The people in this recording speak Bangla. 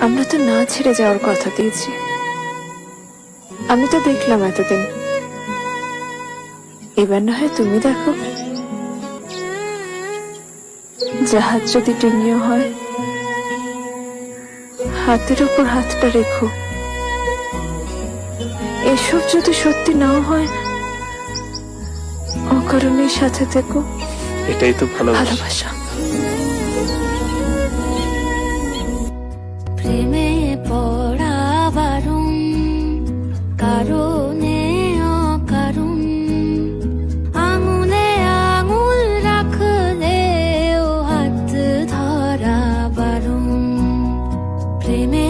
আমরা তো না ছেড়ে যাওয়ার কথা দিয়েছি। আমি তো দেখলাম এতদিন, এবার না হয় তুমি দেখো। জাহাজ যদি ডিঙিও হয়, হাতের উপর হাতটা রেখো। এসব যদি সত্যি নাও হয়, অকারণেই সাথে থেকো। এটাই তো ভালোবাসা। প্রেমে পড়া বারণ, কারণে অকারণ। আঙুলে আঙুল রাখলেও হাত ধরা বারণ। প্রেমে